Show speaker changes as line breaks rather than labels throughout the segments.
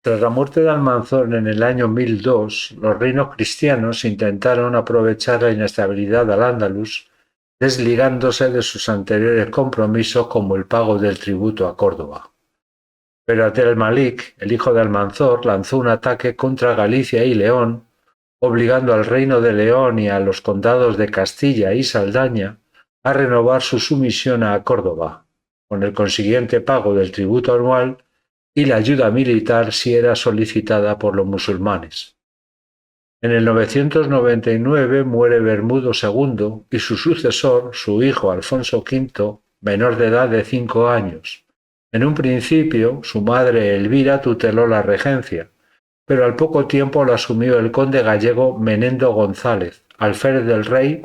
Tras la muerte de Almanzor en el año 1002, los reinos cristianos intentaron aprovechar la inestabilidad de Al-Ándalus, desligándose de sus anteriores compromisos como el pago del tributo a Córdoba. Pero Abd el-Malik, el hijo de Almanzor, lanzó un ataque contra Galicia y León, obligando al Reino de León y a los condados de Castilla y Saldaña a renovar su sumisión a Córdoba, con el consiguiente pago del tributo anual y la ayuda militar si era solicitada por los musulmanes. En el 999 muere Bermudo II y su sucesor, su hijo Alfonso V, menor de edad de 5 años. En un principio, su madre Elvira tuteló la regencia, pero al poco tiempo lo asumió el conde gallego Menendo González, alférez del rey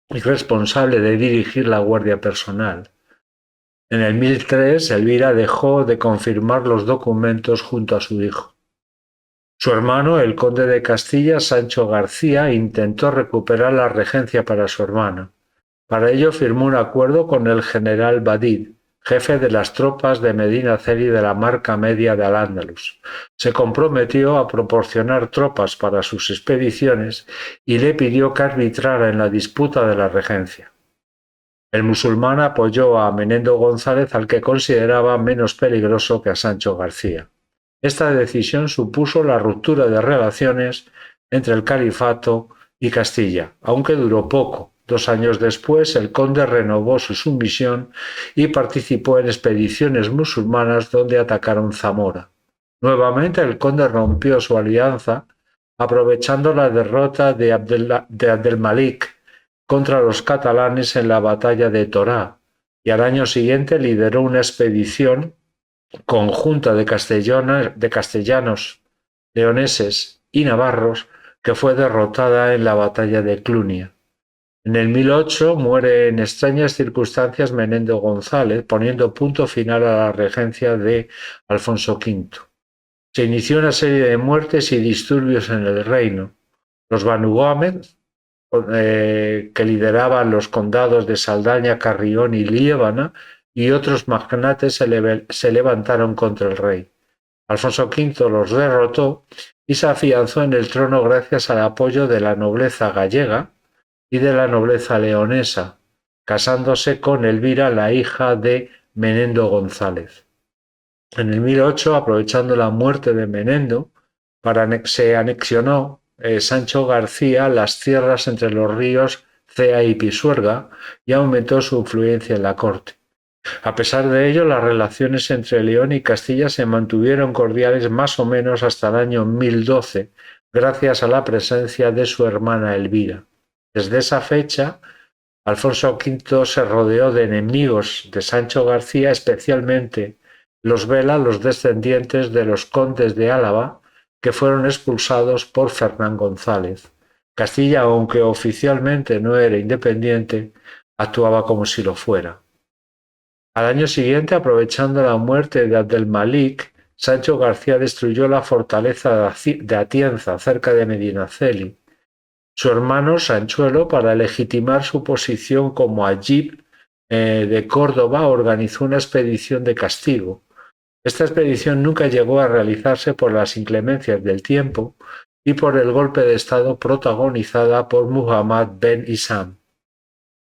y responsable de dirigir la guardia personal. En el 1003, Elvira dejó de confirmar los documentos junto a su hijo. Su hermano, el conde de Castilla, Sancho García, intentó recuperar la regencia para su hermano. Para ello firmó un acuerdo con el general Badid, jefe de las tropas de Medinaceli de la Marca Media de Al-Ándalus. Se comprometió a proporcionar tropas para sus expediciones y le pidió que arbitrara en la disputa de la regencia. El musulmán apoyó a Menendo González, al que consideraba menos peligroso que a Sancho García. Esta decisión supuso la ruptura de relaciones entre el califato y Castilla, aunque duró poco. 2 años después, el conde renovó su sumisión y participó en expediciones musulmanas donde atacaron Zamora. Nuevamente, el conde rompió su alianza, aprovechando la derrota de Abd el-Malik contra los catalanes en la batalla de Torá, y al año siguiente lideró una expedición conjunta de castellanos, leoneses y navarros que fue derrotada en la batalla de Clunia. En el 1008 muere en extrañas circunstancias Menendo González, poniendo punto final a la regencia de Alfonso V. Se inició una serie de muertes y disturbios en el reino. Los Banu Gómez, que lideraban los condados de Saldaña, Carrión y Liébana, y otros magnates se levantaron contra el rey. Alfonso V los derrotó y se afianzó en el trono gracias al apoyo de la nobleza gallega y de la nobleza leonesa, casándose con Elvira, la hija de Menendo González. En el 1008, aprovechando la muerte de Menendo, se anexionó Sancho García las tierras entre los ríos Cea y Pisuerga y aumentó su influencia en la corte. A pesar de ello, las relaciones entre León y Castilla se mantuvieron cordiales más o menos hasta el año 1012, gracias a la presencia de su hermana Elvira. Desde esa fecha, Alfonso V se rodeó de enemigos de Sancho García, especialmente los Vela, los descendientes de los condes de Álava, que fueron expulsados por Fernán González. Castilla, aunque oficialmente no era independiente, actuaba como si lo fuera. Al año siguiente, aprovechando la muerte de Abd el-Malik, Sancho García destruyó la fortaleza de Atienza, cerca de Medinaceli. Su hermano Sanchuelo, para legitimar su posición como Ayib de Córdoba, organizó una expedición de castigo. Esta expedición nunca llegó a realizarse por las inclemencias del tiempo y por el golpe de estado protagonizada por Muhammad ben Hisam.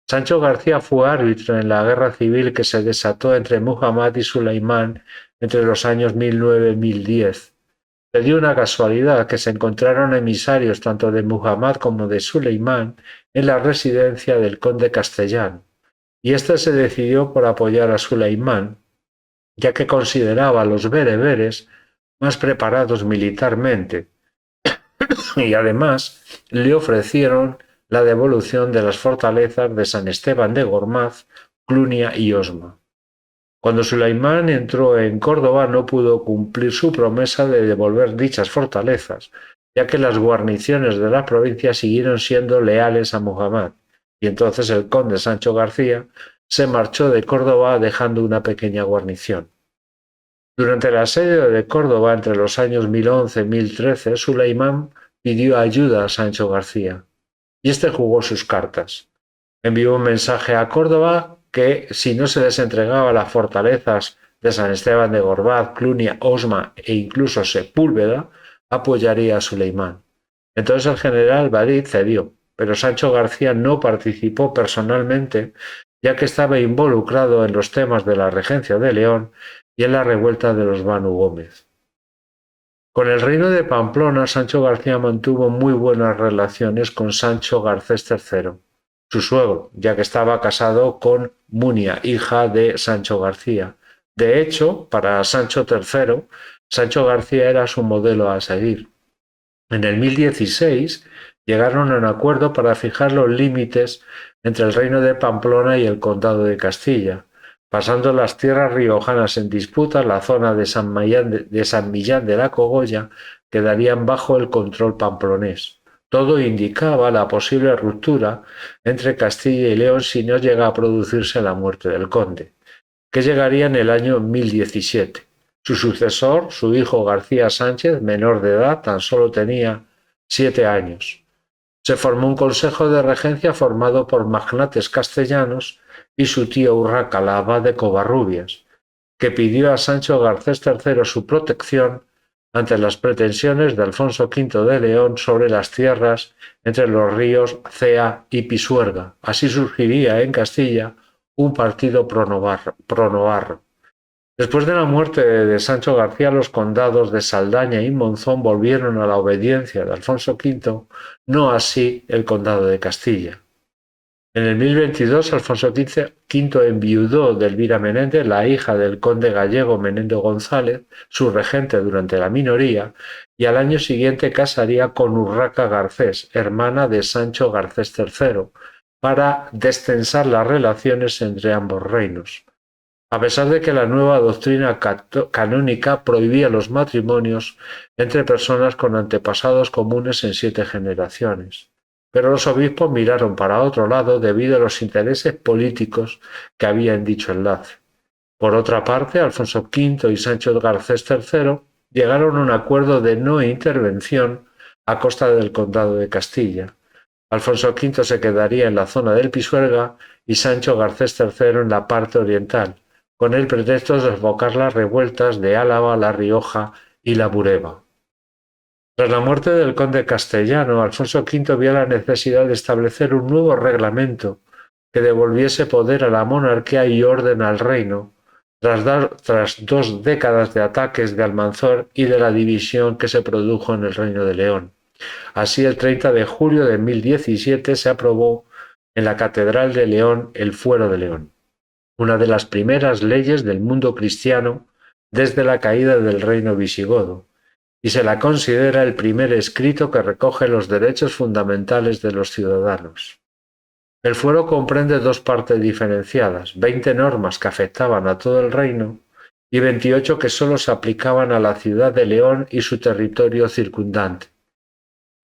Sancho García fue árbitro en la guerra civil que se desató entre Muhammad y Suleimán entre los años 1009 y 1010. Se dio una casualidad que se encontraron emisarios tanto de Muhammad como de Suleimán en la residencia del conde castellano, y éste se decidió por apoyar a Suleimán, ya que consideraba a los bereberes más preparados militarmente, y además le ofrecieron la devolución de las fortalezas de San Esteban de Gormaz, Clunia y Osma. Cuando Suleimán entró en Córdoba no pudo cumplir su promesa de devolver dichas fortalezas, ya que las guarniciones de la provincia siguieron siendo leales a Muhammad, y entonces el conde Sancho García se marchó de Córdoba dejando una pequeña guarnición. Durante el asedio de Córdoba entre los años 1011 y 1013, Suleimán pidió ayuda a Sancho García, y este jugó sus cartas. Envió un mensaje a Córdoba que, si no se les entregaba las fortalezas de San Esteban de Gormaz, Clunia, Osma e incluso Sepúlveda, apoyaría a Suleimán. Entonces el general Badid cedió, pero Sancho García no participó personalmente, ya que estaba involucrado en los temas de la regencia de León y en la revuelta de los Banu Gómez. Con el reino de Pamplona, Sancho García mantuvo muy buenas relaciones con Sancho Garcés III, su suegro, ya que estaba casado con Munia, hija de Sancho García. De hecho, para Sancho III, Sancho García era su modelo a seguir. En el 1016 llegaron a un acuerdo para fijar los límites entre el reino de Pamplona y el condado de Castilla, pasando las tierras riojanas en disputa, la zona de San Millán de la Cogolla quedarían bajo el control pamplonés. Todo indicaba la posible ruptura entre Castilla y León si no llega a producirse la muerte del conde, que llegaría en el año 1017. Su sucesor, su hijo García Sánchez, menor de edad, tan solo tenía 7 años. Se formó un consejo de regencia formado por magnates castellanos y su tío Urraca, la abad de Covarrubias, que pidió a Sancho Garcés III su protección ante las pretensiones de Alfonso V de León sobre las tierras entre los ríos Cea y Pisuerga. Así surgiría en Castilla un partido pro-navarro. Después de la muerte de Sancho García, los condados de Saldaña y Monzón volvieron a la obediencia de Alfonso V, no así el condado de Castilla. En el 1022, Alfonso V enviudó de Elvira Menéndez, la hija del conde gallego Menendo González, su regente durante la minoría, y al año siguiente casaría con Urraca Garcés, hermana de Sancho Garcés III, para destensar las relaciones entre ambos reinos. A pesar de que la nueva doctrina canónica prohibía los matrimonios entre personas con antepasados comunes en 7 generaciones. Pero los obispos miraron para otro lado debido a los intereses políticos que había en dicho enlace. Por otra parte, Alfonso V y Sancho Garcés III llegaron a un acuerdo de no intervención a costa del condado de Castilla. Alfonso V se quedaría en la zona del Pisuerga y Sancho Garcés III en la parte oriental, con el pretexto de sofocar las revueltas de Álava, La Rioja y la Bureba. Tras la muerte del conde castellano, Alfonso V vio la necesidad de establecer un nuevo reglamento que devolviese poder a la monarquía y orden al reino, tras 2 décadas de ataques de Almanzor y de la división que se produjo en el Reino de León. Así, el 30 de julio de 1017 se aprobó en la Catedral de León el Fuero de León, una de las primeras leyes del mundo cristiano desde la caída del reino visigodo, y se la considera el primer escrito que recoge los derechos fundamentales de los ciudadanos. El fuero comprende 2 partes diferenciadas, 20 normas que afectaban a todo el reino y 28 que solo se aplicaban a la ciudad de León y su territorio circundante.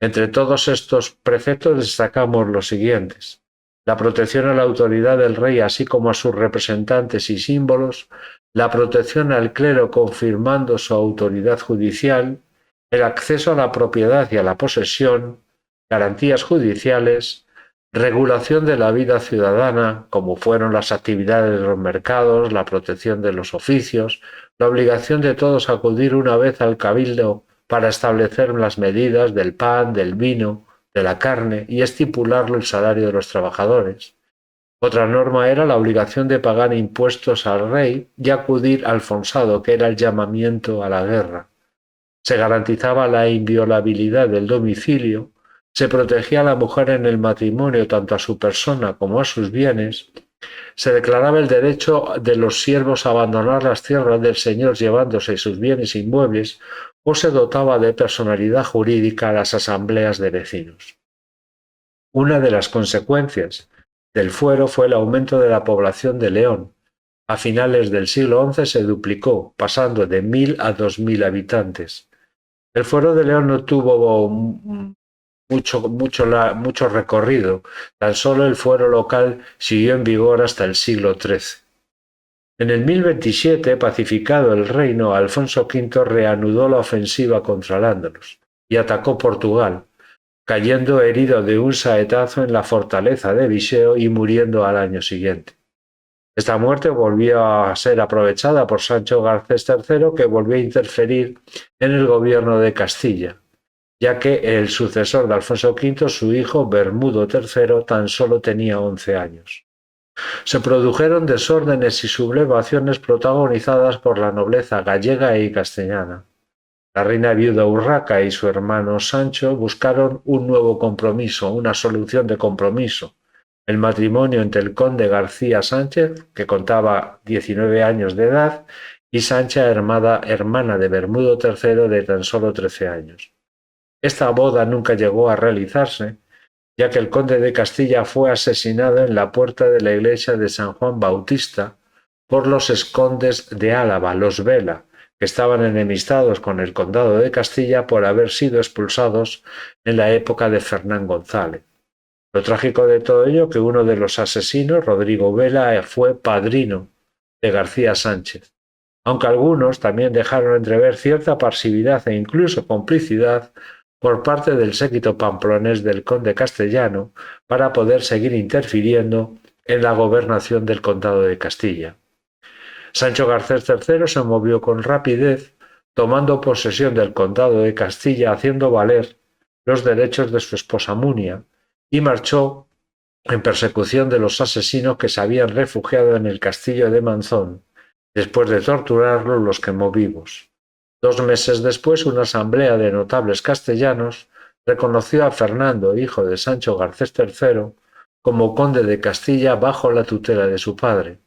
Entre todos estos preceptos destacamos los siguientes: la protección a la autoridad del rey así como a sus representantes y símbolos, la protección al clero confirmando su autoridad judicial, el acceso a la propiedad y a la posesión, garantías judiciales, regulación de la vida ciudadana, como fueron las actividades de los mercados, la protección de los oficios, la obligación de todos a acudir una vez al cabildo para establecer las medidas del pan, del vino, de la carne y estipularlo el salario de los trabajadores. Otra norma era la obligación de pagar impuestos al rey y acudir al fonsado, que era el llamamiento a la guerra. Se garantizaba la inviolabilidad del domicilio, se protegía a la mujer en el matrimonio tanto a su persona como a sus bienes, se declaraba el derecho de los siervos a abandonar las tierras del señor llevándose sus bienes inmuebles o se dotaba de personalidad jurídica a las asambleas de vecinos. Una de las consecuencias del fuero fue el aumento de la población de León. A finales del siglo XI se duplicó, pasando de 1000 a 2000 habitantes. El fuero de León no tuvo mucho recorrido, tan solo el fuero local siguió en vigor hasta el siglo XIII. En el 1027, pacificado el reino, Alfonso V reanudó la ofensiva contra Al-Ándalus y atacó Portugal, cayendo herido de un saetazo en la fortaleza de Viseu y muriendo al año siguiente. Esta muerte volvió a ser aprovechada por Sancho Garcés III, que volvió a interferir en el gobierno de Castilla, ya que el sucesor de Alfonso V, su hijo Bermudo III, tan solo tenía 11 años. Se produjeron desórdenes y sublevaciones protagonizadas por la nobleza gallega y castellana. La reina viuda Urraca y su hermano Sancho buscaron un nuevo compromiso, una solución de compromiso: el matrimonio entre el conde García Sánchez, que contaba 19 años de edad, y Sancha, hermana de Bermudo III, de tan solo 13 años. Esta boda nunca llegó a realizarse, ya que el conde de Castilla fue asesinado en la puerta de la iglesia de San Juan Bautista por los condes de Álava, los Vela, que estaban enemistados con el condado de Castilla por haber sido expulsados en la época de Fernán González. Lo trágico de todo ello que uno de los asesinos, Rodrigo Vela, fue padrino de García Sánchez, aunque algunos también dejaron entrever cierta pasividad e incluso complicidad por parte del séquito pamplonés del conde castellano para poder seguir interfiriendo en la gobernación del condado de Castilla. Sancho Garcés III se movió con rapidez, tomando posesión del condado de Castilla, haciendo valer los derechos de su esposa Munia, y marchó en persecución de los asesinos que se habían refugiado en el castillo de Manzón. Después de torturarlos, los quemó vivos. 2 meses después, una asamblea de notables castellanos reconoció a Fernando, hijo de Sancho Garcés III, como conde de Castilla bajo la tutela de su padre,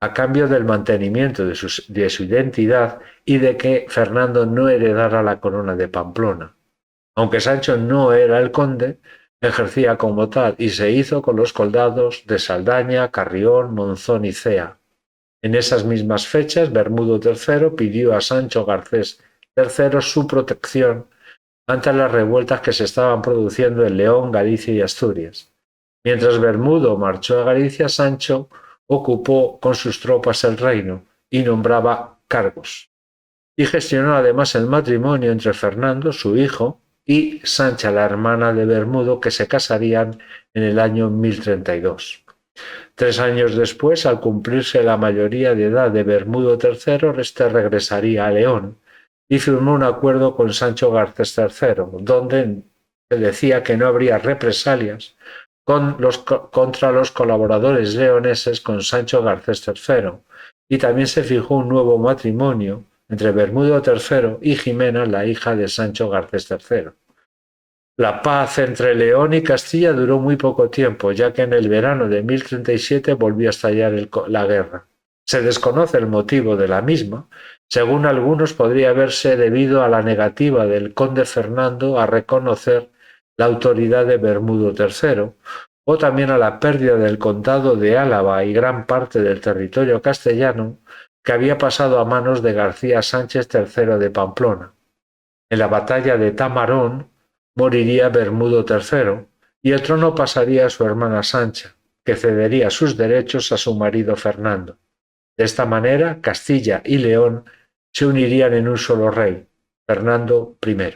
a cambio del mantenimiento de su identidad y de que Fernando no heredara la corona de Pamplona. Aunque Sancho no era el conde, ejercía como tal y se hizo con los condados de Saldaña, Carrión, Monzón y Cea. En esas mismas fechas, Bermudo III pidió a Sancho Garcés III su protección ante las revueltas que se estaban produciendo en León, Galicia y Asturias. Mientras Bermudo marchó a Galicia, Sancho ocupó con sus tropas el reino y nombraba cargos. Y gestionó además el matrimonio entre Fernando, su hijo, y Sancha, la hermana de Bermudo, que se casarían en el año 1032. 3 años después, al cumplirse la mayoría de edad de Bermudo III, este regresaría a León y firmó un acuerdo con Sancho Garcés III, donde se decía que no habría represalias contra los colaboradores leoneses con Sancho Garcés III, y también se fijó un nuevo matrimonio entre Bermudo III y Jimena, la hija de Sancho Garcés III. La paz entre León y Castilla duró muy poco tiempo, ya que en el verano de 1037 volvió a estallar la guerra. Se desconoce el motivo de la misma. Según algunos, podría haberse debido a la negativa del conde Fernando a reconocer la autoridad de Bermudo III, o también a la pérdida del condado de Álava y gran parte del territorio castellano que había pasado a manos de García Sánchez III de Pamplona. En la batalla de Tamarón moriría Bermudo III y el trono pasaría a su hermana Sancha, que cedería sus derechos a su marido Fernando. De esta manera, Castilla y León se unirían en un solo rey, Fernando I.